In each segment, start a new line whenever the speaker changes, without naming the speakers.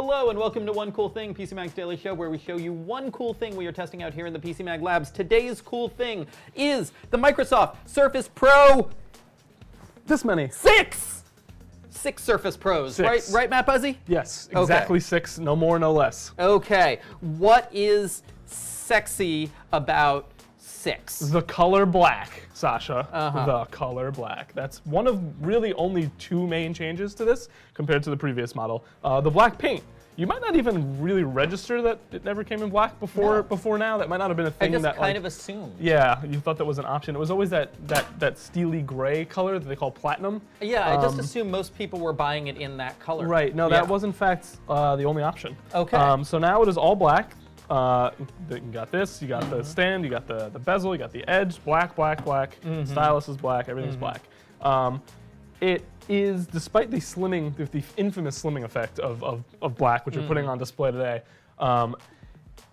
Hello and welcome to One Cool Thing, PC Mag's daily show where we show you one cool thing we are testing out here in the PC Mag labs. Today's cool thing is the Microsoft Surface Pro.
This many.
Six Surface Pros,
Six.
right, Matt Buzzy?
Yes, exactly 6, no more, no less.
Okay, what is sexy about 6?
The color black, Sasha.
Uh-huh.
The color black. That's one of really only 2 main changes to this compared to the previous model. The black paint. You might not even really register that it never came in black before now. That might not have been a
I
thing
just
that
kind of assumed.
Yeah, you thought that was an option. It was always that steely gray color that they call platinum.
Yeah, I just assumed most people were buying it in that color.
Right. No,
Yeah.
that was in fact the only option.
Okay.
So now it is all black. You got this, you got the stand, you got the bezel, you got the edge, black. Stylus is black, everything's black. It is, despite the slimming, the infamous slimming effect of black, which we're putting on display today,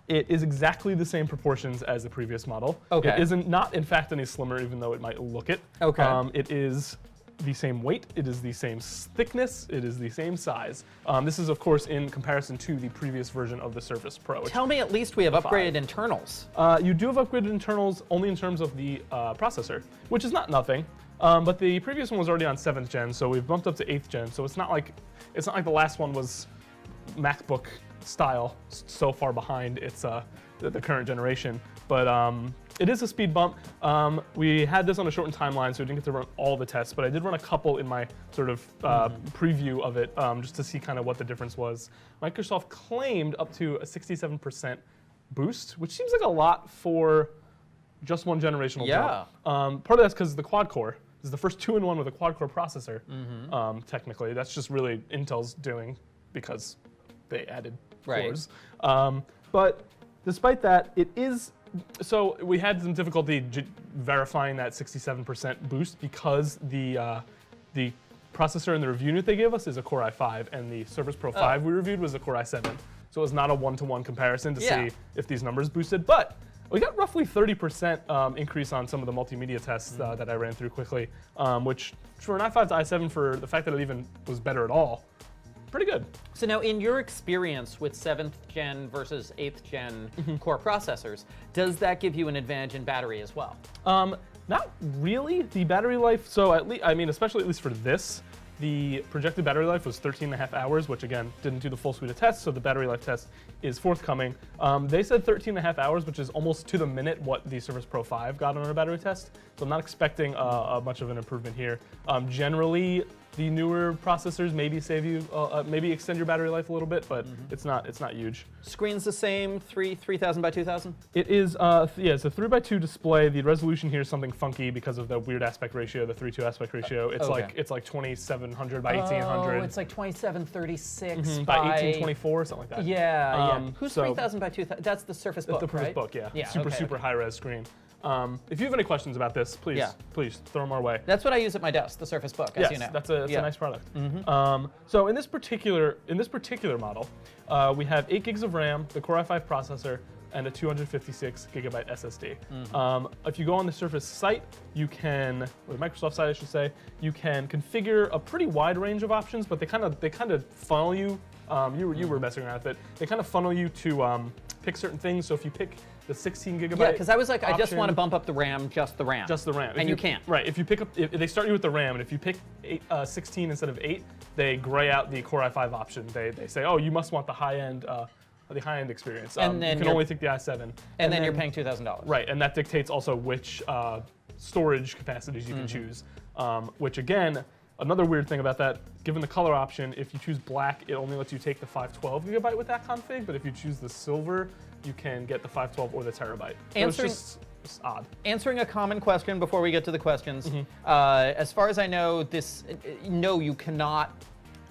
it is exactly the same proportions as the previous model.
Okay.
It isn't not in fact any slimmer, even though it might look it.
Okay.
It is the same weight, it is the same thickness, it is the same size. This is of course in comparison to the previous version of the Surface Pro.
Tell me at least we have upgraded internals.
You do have upgraded internals only in terms of the processor, which is not nothing. But the previous one was already on 7th gen, so we've bumped up to 8th gen. So it's not like the last one was MacBook style, so far behind its the current generation. But it is a speed bump. We had this on a shortened timeline, so we didn't get to run all the tests, but I did run a couple in my sort of preview of it, just to see kind of what the difference was. Microsoft claimed up to a 67% boost, which seems like a lot for just one generational jump. Part of that's because the quad core. This is the first 2-in-1 with a quad core processor, technically. That's just really Intel's doing because they added cores. But despite that, it is, so we had some difficulty verifying that 67% boost because the processor in the review unit they gave us is a Core i5, and the Surface Pro 5 we reviewed was a Core i7. So it was not a one-to-one comparison to see if these numbers boosted, but we got roughly 30% increase on some of the multimedia tests that I ran through quickly, which for an i5 to i7, for the fact that it even was better at all, pretty good.
So now in your experience with 7th gen versus 8th gen core processors, does that give you an advantage in battery as well?
Not really. The battery life, so at least, I mean, especially at least for this, the projected battery life was 13.5 hours, which again, didn't do the full suite of tests, so the battery life test is forthcoming. They said 13.5 hours, which is almost to the minute what the Surface Pro 5 got on our battery test, so I'm not expecting much of an improvement here. Generally, the newer processors maybe save you, maybe extend your battery life a little bit, but it's not huge.
Screen's the same, 3000 by 2000?
It is, yeah, it's a 3x2 display. The resolution here is something funky because of the weird aspect ratio, the 3:2 aspect ratio. It's like 2700 by 1800.
Oh, it's like 2736
by 1824, something like that.
Yeah. Who's 3000 by 2000? That's the Surface Book,
the Surface
right?
Book, yeah.
Yeah,
super high-res screen. If you have any questions about this, please throw them our way.
That's what I use at my desk, the Surface Book, as you know.
That's a nice product. So in this particular model, we have 8 gigs of RAM, the Core i5 processor, and a 256 gigabyte SSD. If you go on the Surface site, you can, or the Microsoft site I should say, you can configure a pretty wide range of options, but they kind of funnel you. You were messing around with it. They kind of funnel you to pick certain things. So if you pick the 16 gigabyte,
yeah, because I was like, I just
option,
want to bump up the RAM, just the RAM.
Just the RAM.
And you can't.
Right. If you pick up, if they start you with the RAM, and if you pick 16 instead of 8, they gray out the Core i5 option. They say, oh, you must want the high end experience.
And then
you can only take the i7.
And then you're paying $2,000.
Right, and that dictates also which storage capacities you can choose. Which again, another weird thing about that, given the color option, if you choose black, it only lets you take the 512 gigabyte with that config, but if you choose the silver, you can get the 512 or the terabyte. So it's just odd.
Answering a common question before we get to the questions. As far as I know, no, you cannot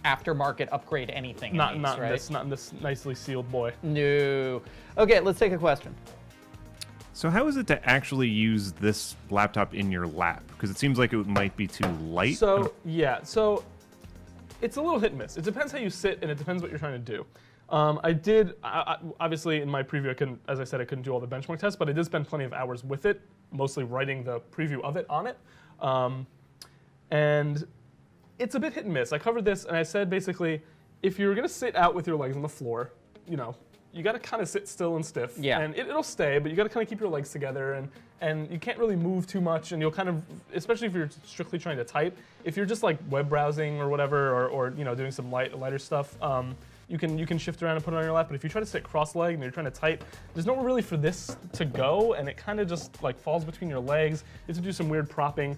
aftermarket upgrade anything.
Not
right?
in this nicely sealed boy.
No. Okay, let's take a question.
So how is it to actually use this laptop in your lap? Because it seems like it might be too light.
So yeah, so it's a little hit and miss. It depends how you sit, and it depends what you're trying to do. Obviously in my preview, as I said, I couldn't do all the benchmark tests, but I did spend plenty of hours with it, mostly writing the preview of it on it. And it's a bit hit and miss. I covered this, and I said basically, if you're gonna sit out with your legs on the floor, you know, you gotta kind of sit still and stiff.
Yeah.
And it'll stay, but you gotta kind of keep your legs together, and you can't really move too much, and you'll kind of, especially if you're strictly trying to type, if you're just like web browsing or whatever, or you know, doing some lighter stuff, you can shift around and put it on your lap. But if you try to sit cross-legged and you're trying to type, there's nowhere really for this to go, and it kind of just like falls between your legs. You have to do some weird propping.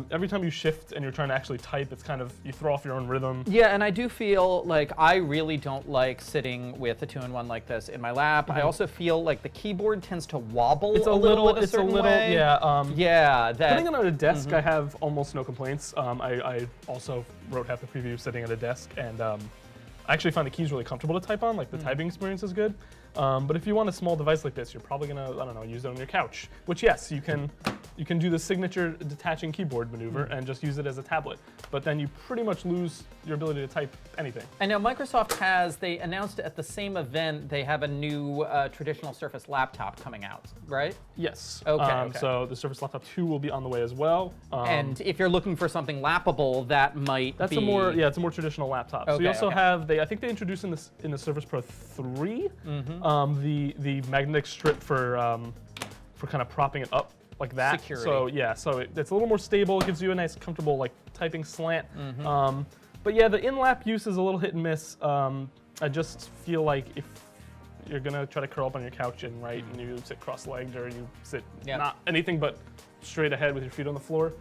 Every time you shift and you're trying to actually type, it's kind of, you throw off your own rhythm.
Yeah, and I do feel like I really don't like sitting with a 2-in-1 like this in my lap. I also feel like the keyboard tends to wobble
It's
a little in a
it's a
certain
little,
way.
yeah.
Yeah, that.
Putting it on a desk, I have almost no complaints. I also wrote half the preview sitting at a desk, and I actually find the keys really comfortable to type on. Like the typing experience is good. But if you want a small device like this, you're probably gonna, I don't know, use it on your couch. Which, yes, you can do the signature detaching keyboard maneuver and just use it as a tablet. But then you pretty much lose your ability to type anything.
And now Microsoft has, they announced at the same event, they have a new traditional Surface laptop coming out, right?
Yes.
Okay.
So the Surface Laptop 2 will be on the way as well.
And if you're looking for something lappable, that might
That's
be...
it's a more traditional laptop. So
Okay,
you also
okay.
have, I think they introduced in the Surface Pro 3, the magnetic strip for kind of propping it up like that.
Security.
So yeah, so it's a little more stable. It gives you a nice, comfortable like typing slant. But yeah, the in-lap use is a little hit and miss. I just feel like if you're gonna try to curl up on your couch and write, and you sit cross-legged, or you sit not anything but straight ahead with your feet on the floor,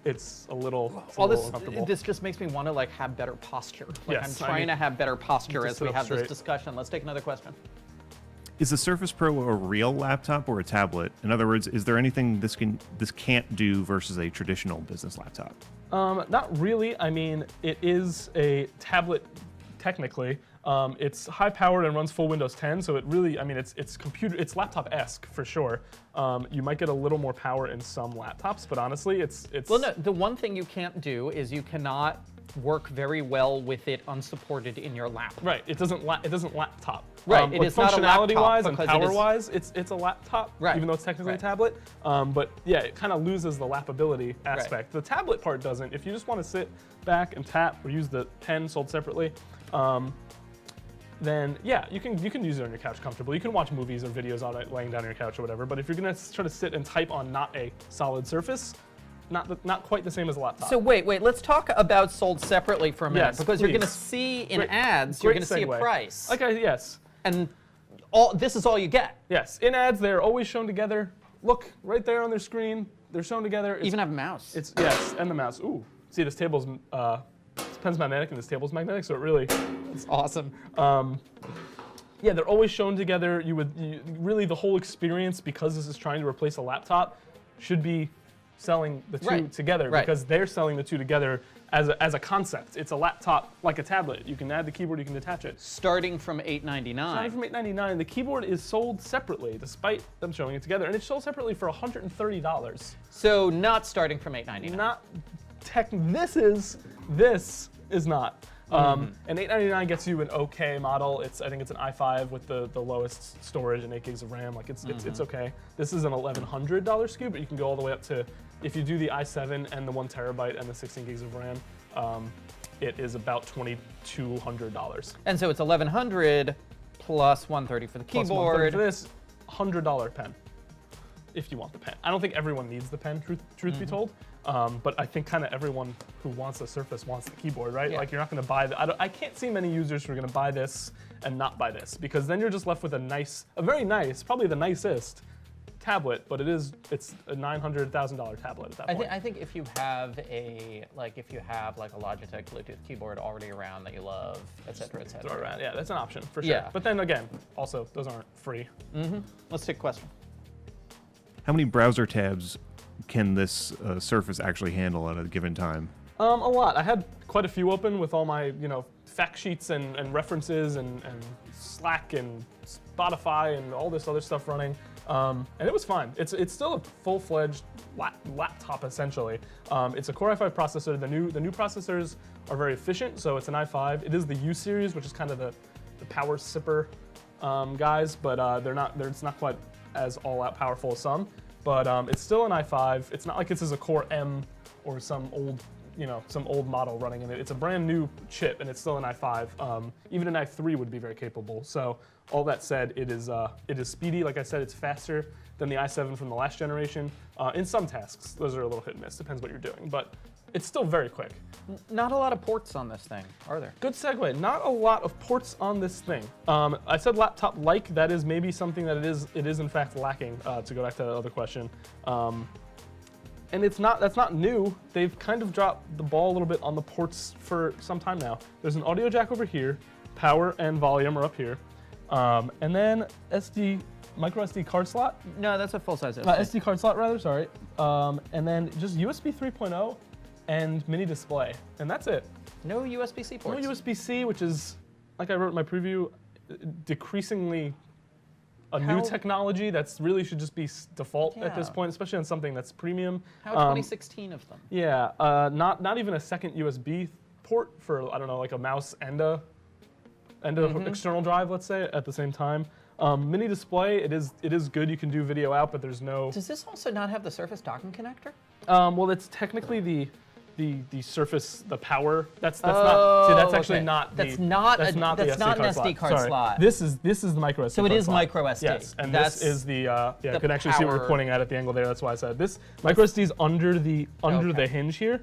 it's a little uncomfortable.
This just makes me want to like have better posture. Like
Yes,
I'm trying to have better posture
to
as
sit
we
up
have this
straight.
discussion. Let's take another question.
Is the Surface Pro a real laptop or a tablet? In other words, is there anything this can't do versus a traditional business laptop?
Not really. I mean, it is a tablet technically. It's high powered and runs full Windows 10, so it really, I mean, it's laptop-esque for sure. You might get a little more power in some laptops, but honestly, it's.
Well, no, the one thing you can't do is you cannot work very well with it unsupported in your lap.
Right. It doesn't laptop.
Right, it is not a laptop
functionality-wise and
because it is-
power-wise, it's a laptop.
Right.
Even though it's technically
Right.
a tablet. But yeah, it kind of loses the lapability aspect. The tablet part doesn't. If you just want to sit back and tap or use the pen sold separately, then yeah, you can use it on your couch comfortably. You can watch movies or videos on it laying down on your couch or whatever. But if you're gonna try to sit and type on not a solid surface, not quite the same as a laptop.
So wait, let's talk about sold separately for a minute,
Yes,
because you're going to
please.
see in
Great-
ads, you're
great
going to see a
segue.
price,
Yes.
and this is all you get.
Yes. In ads, they're always shown together. Look right there on their screen. They're shown together.
Even have a mouse.
It's yes, and the mouse. Ooh, see this table's this pen's magnetic and this table's magnetic, so it really.
It's awesome.
Yeah, they're always shown together. Really the whole experience, because this is trying to replace a laptop, should be selling the two
Right,
together,
right.
because they're selling the two together as a concept. It's a laptop like a tablet. You can add the keyboard, you can detach it.
Starting from $899.
Starting from $899, the keyboard is sold separately, despite them showing it together, and it's sold separately for $130.
So not starting from $899.
Not this is not. And $899 gets you an okay model. I think it's an i5 with the lowest storage and 8 gigs of RAM. Like it's okay. This is an $1,100 SKU, but you can go all the way up to, if you do the i7 and the 1 terabyte and the 16 gigs of RAM, it is about $2,200.
And so it's $1,100 plus $130 for the
Plus
keyboard.
$130 for this $100 pen, if you want the pen. I don't think everyone needs the pen, truth be told. But I think kind of everyone who wants a Surface wants the keyboard, right?
Yeah.
Like you're not going to buy I can't see many users who are going to buy this and not buy this, because then you're just left with a very nice, probably the nicest tablet, but it's a $900,000 tablet at that point.
I think if you have a Logitech Bluetooth keyboard already around that you love, et cetera, et
Throw it
cetera.
around. Yeah, that's an option for sure.
Yeah.
But then again, also those aren't free.
Let's take a question.
How many browser tabs can this Surface actually handle at a given time?
A lot. I had quite a few open with all my, fact sheets and references and Slack and Spotify and all this other stuff running. And it was fine. It's still a full-fledged laptop essentially. It's a Core i5 processor. The new processors are very efficient, so it's an i5. It is the U series, which is kind of the power sipper guys, but it's not quite as all-out powerful as some. But it's still an i5. It's not like this is a Core M or some old, some old model running in it. It's a brand new chip, and it's still an i5. Even an i3 would be very capable. So all that said, it is speedy. Like I said, it's faster than the i7 from the last generation. In some tasks, those are a little hit and miss. Depends what you're doing, but it's still very quick.
Not a lot of ports on this thing, are there?
Good segue. Not a lot of ports on this thing. I said laptop-like. That is maybe something that it is in fact lacking. To go back to the other question, and that's not new. They've kind of dropped the ball a little bit on the ports for some time now. There's an audio jack over here, power and volume are up here, and then micro SD card slot.
No, that's a full-size
SD card slot rather. Sorry, and then just USB 3.0. And mini display, and that's it.
No USB-C ports.
No USB-C, which is, like I wrote in my preview, decreasingly a new technology that's really should just be default at this point, especially on something that's premium.
How 2016 of them?
Yeah, not even a second USB port for, I don't know, like a mouse and a external drive, let's say, at the same time. Mini display, it is good. You can do video out, but there's no.
Does this also not have the Surface docking connector?
Well, it's technically the Surface, the power. That's not. See, that's actually not.
That's not
the
an SD card slot.
This is the micro SD.
So it is
slot.
micro SD.
Yes, and this is the. You can actually see what we're
power.
pointing at the angle there. That's why I said this. Micro SD is under the hinge here,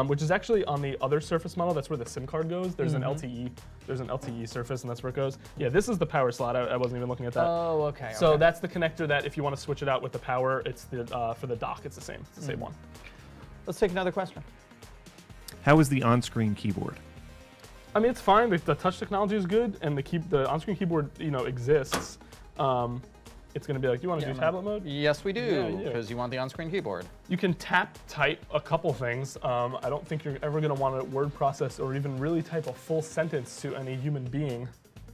which is actually on the other Surface model. That's where the SIM card goes. There's an LTE. There's an LTE Surface, and that's where it goes. Yeah, this is the power slot. I wasn't even looking at that.
Oh, okay.
So that's the connector that if you want to switch it out with the power, it's the for the dock. It's the same. It's the same one.
Let's take another question.
How is the on-screen keyboard?
I mean, it's fine. The touch technology is good, and the on-screen keyboard, exists. It's going to be like, you want to do tablet mode?
Yes, we do,
Yeah.
because you want the on-screen keyboard.
You can tap type a couple things. I don't think you're ever going to want to word process or even really type a full sentence to any human being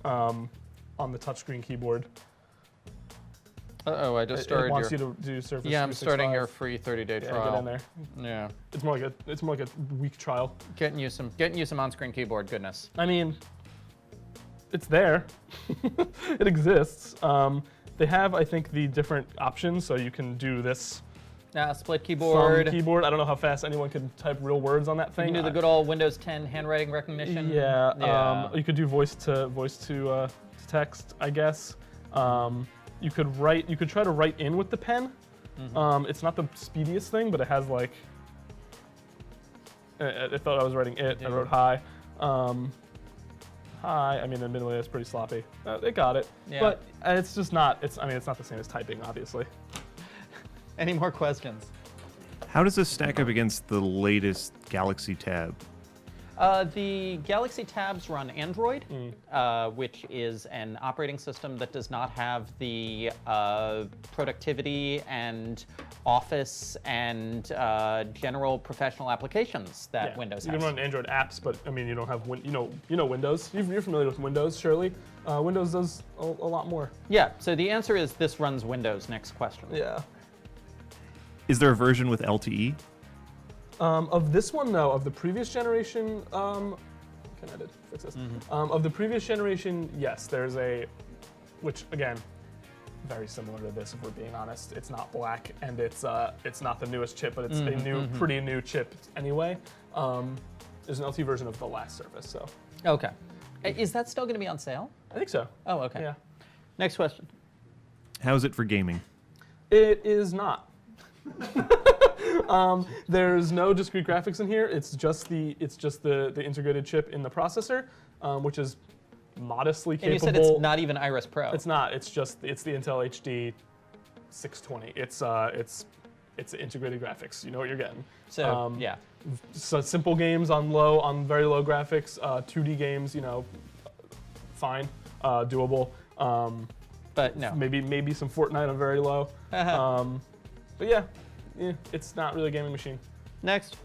on the touchscreen keyboard.
Uh-oh, I just started
It wants you to do Surface.
Yeah, I'm starting
365.
your free 30-day trial.
Get in there.
Yeah.
It's more like a week trial.
Getting you some on-screen keyboard goodness.
I mean, it's there. It exists. They have, I think, the different options, so you can do this
Split keyboard.
from keyboard. I don't know how fast anyone can type real words on that
You
thing.
can do the good old Windows 10 handwriting recognition.
Yeah. You could do voice to text, I guess. You could try to write in with the pen. It's not the speediest thing, but it has like. I thought I was writing it. I wrote hi. Hi. I mean, admittedly, that's pretty sloppy. It got it.
Yeah.
But it's just not. It's not the same as typing, obviously.
Any more questions?
How does this stack up against the latest Galaxy Tab?
The Galaxy Tabs run Android, which is an operating system that does not have the productivity and Office and general professional applications that Windows has.
You can run Android apps, but I mean, you don't have you know Windows. You're familiar with Windows, surely. Windows does a lot more.
Yeah. So the answer is this runs Windows. Next question.
Yeah.
Is there a version with LTE?
Of this one, no. Of the previous generation, can I fix this? Of the previous generation, yes, there's which again, very similar to this. If we're being honest, it's not black and it's not the newest chip, but it's a pretty new chip anyway. There's an LTE version of the last Surface, so.
Okay. Is that still going to be on sale?
I think so.
Oh, okay.
Yeah.
Next question.
How is it for gaming?
It is not. There's no discrete graphics in here. It's just the integrated chip in the processor, which is modestly capable.
And you said it's not even Iris Pro.
It's not. It's the Intel HD 620. It's integrated graphics. You know what you're getting.
So yeah.
So simple games on very low graphics. 2D games, fine, doable.
But no.
Maybe some Fortnite on very low. But yeah, it's not really a gaming machine.
Next.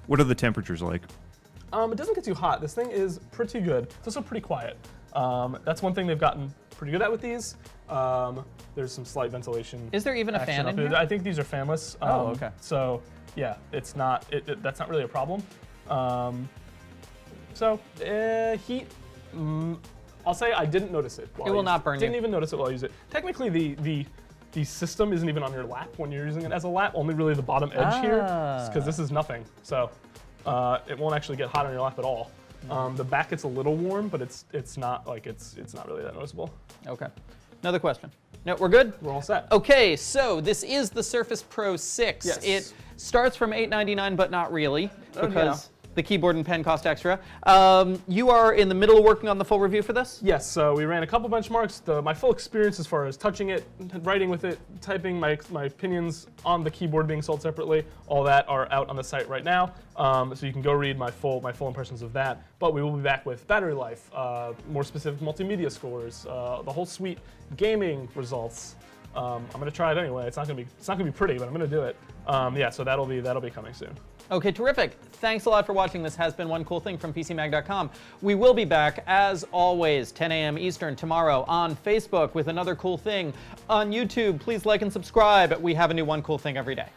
What are the temperatures like?
It doesn't get too hot. This thing is pretty good. It's also pretty quiet. That's one thing they've gotten pretty good at with these. There's some slight ventilation.
Is there even a fan in here?
I think these are fanless.
Oh, okay.
So yeah, it's not. That's not really a problem. Heat. I'll say I didn't notice it.
It will not burn you.
Didn't even notice it while I use it. Technically, the system isn't even on your lap when you're using it as a lap. Only really the bottom edge here, because this is nothing. So It won't actually get hot on your lap at all. The back gets a little warm, but it's not really that noticeable.
Okay. Another question. No, we're good?
We're all set.
Okay, so this is the Surface Pro 6.
Yes.
It starts from $899, but not really, because
yeah.
the keyboard and pen cost extra. You are in the middle of working on the full review for this?
Yes, so we ran a couple benchmarks. My full experience as far as touching it, writing with it, typing, my opinions on the keyboard being sold separately, all that are out on the site right now. So you can go read my full impressions of that. But we will be back with battery life, more specific multimedia scores, the whole suite, gaming results. I'm gonna try it anyway. It's not gonna be pretty, but I'm gonna do it. Yeah, so that'll be coming soon.
Okay, terrific. Thanks a lot for watching. This has been One Cool Thing from PCMag.com. We will be back, as always, 10 a.m. Eastern tomorrow on Facebook with another cool thing. On YouTube, please like and subscribe. We have a new One Cool Thing every day.